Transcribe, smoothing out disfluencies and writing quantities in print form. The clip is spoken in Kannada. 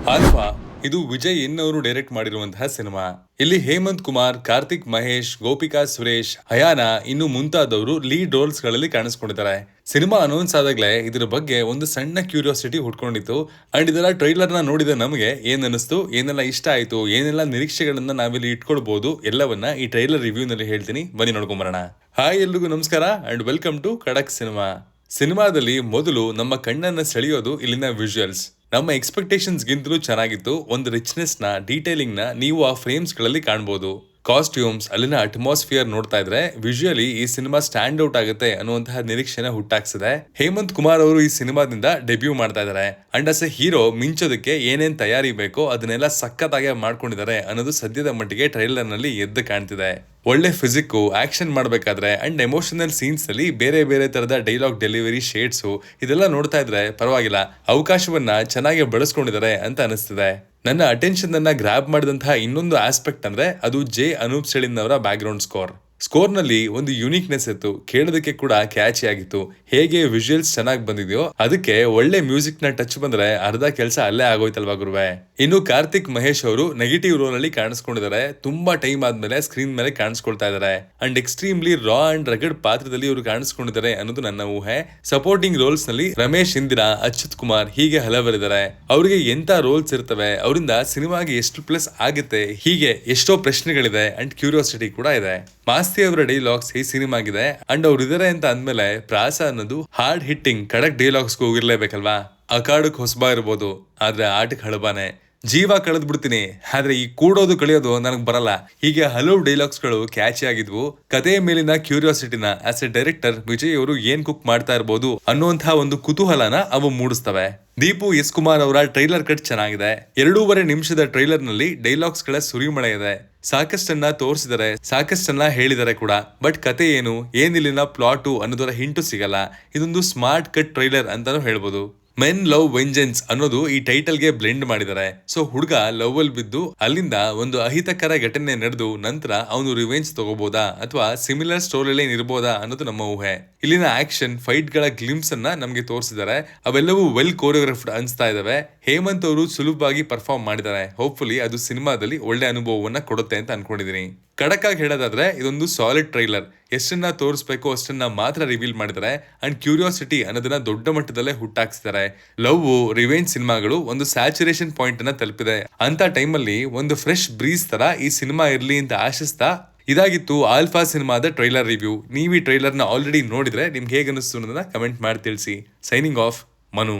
ಆಲ್ಫಾ ಇದು ವಿಜಯ್ ಅವರು ಡೈರೆಕ್ಟ್ ಮಾಡಿರುವಂತಹ ಸಿನಿಮಾ. ಇಲ್ಲಿ ಹೇಮಂತ್ ಕುಮಾರ್, ಕಾರ್ತಿಕ್ ಮಹೇಶ್, ಗೋಪಿಕಾ ಸುರೇಶ್, ಹಯಾನಾ ಇನ್ನು ಮುಂತಾದವರು ಲೀಡ್ ರೋಲ್ಸ್ ಗಳಲ್ಲಿ ಕಾಣಿಸ್ಕೊಂಡಿದ್ದಾರೆ. ಸಿನಿಮಾ ಅನೌನ್ಸ್ ಆದಾಗಲೇ ಇದರ ಬಗ್ಗೆ ಒಂದು ಸಣ್ಣ ಕ್ಯೂರಿಯಾಸಿಟಿ ಹುಟ್ಕೊಂಡಿತ್ತು. ಅಂಡ್ ಇದರ ಟ್ರೈಲರ್ ನ ನೋಡಿದ ನಮಗೆ ಏನ್ ಅನಿಸ್ತು, ಏನೆಲ್ಲ ಇಷ್ಟ ಆಯ್ತು, ಏನೆಲ್ಲ ನಿರೀಕ್ಷೆಗಳನ್ನ ನಾವಿಲ್ಲಿ ಇಟ್ಕೊಳ್ಬಹುದು ಎಲ್ಲವನ್ನ ಈ ಟ್ರೈಲರ್ ರಿವ್ಯೂ ನಲ್ಲಿ ಹೇಳ್ತೀನಿ. ಬನ್ನಿ ನೋಡ್ಕೊಂಬರೋಣ. ಹಾಯ್, ಎಲ್ರಿಗೂ ನಮಸ್ಕಾರ ಅಂಡ್ ವೆಲ್ಕಮ್ ಟು ಖಡಕ್ ಸಿನಿಮಾ. ಸಿನಿಮಾದಲ್ಲಿ ಮೊದಲು ನಮ್ಮ ಕಣ್ಣನ್ನ ಸೆಳೆಯೋದು ಇಲ್ಲಿನ ವಿಜುವಲ್ಸ್. ನಮ್ಮ ಎಕ್ಸ್ಪೆಕ್ಟೇಷನ್ಸ್ ಗಿಂತಲೂ ಚೆನ್ನಾಗಿತ್ತು. ಒಂದು ರಿಚ್ನೆಸ್ ನ, ಡೀಟೇಲಿಂಗ್ ನ ನೀವು ಆ ಫ್ರೇಮ್ಸ್ ಗಳಲ್ಲಿ ಕಾಣಬಹುದು. ಕಾಸ್ಟ್ಯೂಮ್ಸ್, ಅಲ್ಲಿನ ಅಟ್ಮಾಸ್ಫಿಯರ್ ನೋಡ್ತಾ ಇದ್ರೆ ವಿಜುವಲಿ ಈ ಸಿನಿಮಾ ಸ್ಟ್ಯಾಂಡ್ ಔಟ್ ಆಗುತ್ತೆ ಅನ್ನುವಂತಹ ನಿರೀಕ್ಷೆನ ಹುಟ್ಟಾಕ್ಸಿದೆ. ಹೇಮಂತ್ ಕುಮಾರ್ ಅವರು ಈ ಸಿನಿಮಾದಿಂದ ಡೆಬ್ಯೂ ಮಾಡ್ತಾ ಇದ್ದಾರೆ. ಅಂಡ್ ಅಸ್ ಎ ಹೀರೋ ಮಿಂಚೋದಕ್ಕೆ ಏನೇನ್ ತಯಾರಿ ಬೇಕೋ ಅದನ್ನೆಲ್ಲ ಸಖತ್ತಾಗಿ ಮಾಡ್ಕೊಂಡಿದ್ದಾರೆ ಅನ್ನೋದು ಸದ್ಯದ ಮಟ್ಟಿಗೆ ಟ್ರೈಲರ್ ನಲ್ಲಿ ಎದ್ದು ಕಾಣ್ತಿದೆ. ಒಳ್ಳೆ ಫಿಸಿಕ್, ಆಕ್ಷನ್ ಮಾಡಬೇಕಾದ್ರೆ ಅಂಡ್ ಎಮೋಷನಲ್ ಸೀನ್ಸ್ ನಲ್ಲಿ ಬೇರೆ ಬೇರೆ ತರದ ಡೈಲಾಗ್ ಡೆಲಿವರಿ, ಶೇಡ್ಸ್ ಇದೆಲ್ಲ ನೋಡ್ತಾ ಇದ್ರೆ ಪರವಾಗಿಲ್ಲ, ಅವಕಾಶವನ್ನ ಚೆನ್ನಾಗಿ ಬಳಸ್ಕೊಂಡಿದ್ದಾರೆ ಅಂತ ಅನಿಸ್ತಿದೆ. ನನ್ನ ಅಟೆನ್ಷನ್ ಅನ್ನ ಗ್ರಾಬ್ ಮಾಡಿದಂತಹ ಇನ್ನೊಂದು ಆಸ್ಪೆಕ್ಟ್ ಅಂದ್ರೆ ಅದು ಜೆ ಅನೂಪ್ ಸೆಳಿನ್ ಅವರ ಬ್ಯಾಕ್ ಗ್ರೌಂಡ್ ಸ್ಕೋರ್ ನಲ್ಲಿ ಒಂದು ಯುನಿಕ್ನೆಸ್ ಇತ್ತು. ಕೇಳೋದಕ್ಕೆ ಕೂಡ ಕ್ಯಾಚಿ ಆಗಿತ್ತು. ಹೇಗೆ ವಿಜುವಲ್ಸ್ ಚೆನ್ನಾಗಿ ಬಂದಿದೆಯೋ ಅದಕ್ಕೆ ಒಳ್ಳೆ ಮ್ಯೂಸಿಕ್ ನ ಟಚ್ ಬಂದ್ರೆ ಅರ್ಧ ಕೆಲಸ ಅಲ್ಲೇ ಆಗೋಯ್ತಲ್ವಾ ಗುರುವೆ. ಇನ್ನು ಕಾರ್ತಿಕ್ ಮಹೇಶ್ ಅವರು ನೆಗೆಟಿವ್ ರೋಲ್ ಅಲ್ಲಿ ಕಾಣಿಸ್ಕೊಂಡಿದ್ದಾರೆ. ತುಂಬಾ ಟೈಮ್ ಆದ್ಮೇಲೆ ಸ್ಕ್ರೀನ್ ಮೇಲೆ ಕಾಣಿಸ್ಕೊಳ್ತಾ ಇದ್ದಾರೆ. ಅಂಡ್ ಎಕ್ಸ್ಟ್ರೀಮ್ಲಿ ರಾ ಅಂಡ್ ರಗಡ್ ಪಾತ್ರದಲ್ಲಿ ಇವರು ಕಾಣಿಸ್ಕೊಂಡಿದ್ದಾರೆ ಅನ್ನೋದು ನನ್ನ ಊಹೆ. ಸಪೋರ್ಟಿಂಗ್ ರೋಲ್ಸ್ ನಲ್ಲಿ ರಮೇಶ್ ಇಂದಿರಾ, ಅಚ್ಯುತ್ ಕುಮಾರ್ ಹೀಗೆ ಹಲವರಿದ್ದಾರೆ. ಅವರಿಗೆ ಎಂತ ರೋಲ್ಸ್ ಇರ್ತವೆ, ಅವರಿಂದ ಸಿನಿಮಾಗೆ ಎಷ್ಟು ಪ್ಲಸ್ ಆಗುತ್ತೆ, ಹೀಗೆ ಎಷ್ಟೋ ಪ್ರಶ್ನೆಗಳಿದೆ ಅಂಡ್ ಕ್ಯೂರಿಯಾಸಿಟಿ ಕೂಡ ಇದೆ. ಮಾಸ್ತಿ ಅವರ ಡೈಲಾಗ್ಸ್ ಈ ಸಿನಿಮಾಗಿದೆ ಅಂಡ್ ಅವ್ರು ಇದಾರೆ ಅಂತ ಅಂದ್ಮೇಲೆ ಪ್ರಾಸ ಅನ್ನೋದು ಹಾರ್ಡ್ ಹಿಟ್ಟಿಂಗ್ ಖಡಕ್ ಡೈಲಾಗ್ಸ್ ಹೋಗಿರ್ಲೇಬೇಕಲ್ವಾ. ಅಕಾಡಕ್ ಹೊಸಬಾ ಇರ್ಬೋದು, ಆದ್ರೆ ಆಟಕ್ ಹಳಬಾನೆ. ಜೀವ ಕಳೆದ್ ಬಿಡ್ತೀನಿ, ಆದ್ರೆ ಈ ಕೂಡೋದು ಕಳಿಯೋದು ನನಗ್ ಬರಲ್ಲ. ಹೀಗೆ ಹಲವು ಡೈಲಾಗ್ಸ್ ಗಳು ಕ್ಯಾಚಿ ಆಗಿದ್ವು. ಕಥೆಯ ಮೇಲಿನ ಕ್ಯೂರಿಯಾಸಿಟಿನ ಆಸ್ ಎ ಡೈರೆಕ್ಟರ್ ವಿಜಯ್ ಅವರು ಏನ್ ಕುಕ್ ಮಾಡ್ತಾ ಇರಬಹುದು ಅನ್ನುವಂತಹ ಒಂದು ಕುತೂಹಲನ ಅವು ಮೂಡಿಸ್ತವೆ. ದೀಪು ಎಸ್ ಕುಮಾರ್ ಅವರ ಟ್ರೈಲರ್ ಕಟ್ ಚೆನ್ನಾಗಿದೆ. 2.5 ನಿಮಿಷದ ಟ್ರೈಲರ್ ನಲ್ಲಿ ಡೈಲಾಗ್ಸ್ ಗಳ ಸುರಿಮಳೆ ಇದೆ. ಸಾಕಷ್ಟನ್ನ ತೋರಿಸಿದರೆ, ಸಾಕಷ್ಟನ್ನ ಹೇಳಿದರೆ ಕೂಡ. ಬಟ್ ಕತೆ ಏನು, ಏನಿಲ್ಲಿನ ಪ್ಲಾಟು ಅನ್ನೋದರ ಹಿಂಟು ಸಿಗಲ್ಲ. ಇದೊಂದು ಸ್ಮಾರ್ಟ್ ಕಟ್ ಟ್ರೈಲರ್ ಅಂತಾನು ಹೇಳ್ಬೋದು. ಮೆನ್ ಲವ್ ವೆಂಜೆನ್ಸ್ ಅನ್ನೋದು ಈ ಟೈಟಲ್ ಗೆ ಬ್ಲೆಂಡ್ ಮಾಡಿದ್ದಾರೆ. ಸೊ ಹುಡುಗ ಲವ್ ಅಲ್ಲಿ ಬಿದ್ದು ಅಲ್ಲಿಂದ ಒಂದು ಅಹಿತಕರ ಘಟನೆ ನಡೆದು ನಂತರ ಅವನು ರಿವೆಂಜ್ ತಗೋಬಹುದಾ ಅಥವಾ ಸಿಮಿಲರ್ ಸ್ಟೋರಿ ಲೈನ್ ಇರಬಹುದಾ ಅನ್ನೋದು ನಮ್ಮ ಊಹೆ. ಇಲ್ಲಿನ ಆಕ್ಷನ್ ಫೈಟ್ ಗಳ ಗ್ಲಿಮ್ಸ್ ಅನ್ನ ನಮ್ಗೆ ತೋರಿಸಿದ್ದಾರೆ. ಅವೆಲ್ಲವೂ ವೆಲ್ ಕೋರಿಯೋಗ್ರಫ್ಡ್ ಅನ್ಸ್ತಾ ಇದಾವೆ. ಹೇಮಂತ್ ಅವರು ಸುಲಭವಾಗಿ ಪರ್ಫಾರ್ಮ್ ಮಾಡಿದ್ದಾರೆ. ಹೋಪ್ಫುಲಿ ಅದು ಸಿನಿಮಾದಲ್ಲಿ ಒಳ್ಳೆ ಅನುಭವವನ್ನ ಕೊಡುತ್ತೆ ಅಂತ ಅನ್ಕೊಂಡಿದೀನಿ. ಖಡಕ್ ಆಗಿ ಹೇಳೋದಾದ್ರೆ ಇದೊಂದು ಸಾಲಿಡ್ ಟ್ರೈಲರ್. ಎಷ್ಟನ್ನ ತೋರಿಸ್ಬೇಕು ಅಷ್ಟನ್ನ ಮಾತ್ರ ರಿವೀಲ್ ಮಾಡಿದ್ದಾರೆ. ಅಂಡ್ ಕ್ಯೂರಿಯಾಸಿಟಿ ಅನ್ನೋದನ್ನ ದೊಡ್ಡ ಮಟ್ಟದಲ್ಲೇ ಹುಟ್ಟಾಕ್ಸಿದ್ದಾರೆ. ಲವ್, ರಿವೆಂಜ್ ಸಿನಿಮಾಗಳು ಒಂದು ಸ್ಯಾಚುರೇಷನ್ ಪಾಯಿಂಟ್ ಅನ್ನ ತಲುಪಿದೆ. ಅಂತ ಟೈಮಲ್ಲಿ ಒಂದು ಫ್ರೆಶ್ ಬ್ರೀಸ್ ತರ ಈ ಸಿನಿಮಾ ಇರ್ಲಿ ಅಂತ ಆಶಿಸ್ತಾ ಇದಾಗಿತ್ತು ಆಲ್ಫಾ ಸಿನಿಮಾದ ಟ್ರೈಲರ್ ರಿವ್ಯೂ. ನೀವು ಈ ಟ್ರೈಲರ್ ನ ಆಲ್ರೆಡಿ ನೋಡಿದ್ರೆ ನಿಮ್ಗೆ ಹೇಗೆ ಅನಿಸ್ತು ಅನ್ನೋದನ್ನ ಕಮೆಂಟ್ ಮಾಡಿ ತಿಳಿಸಿ. Signing off, Manu.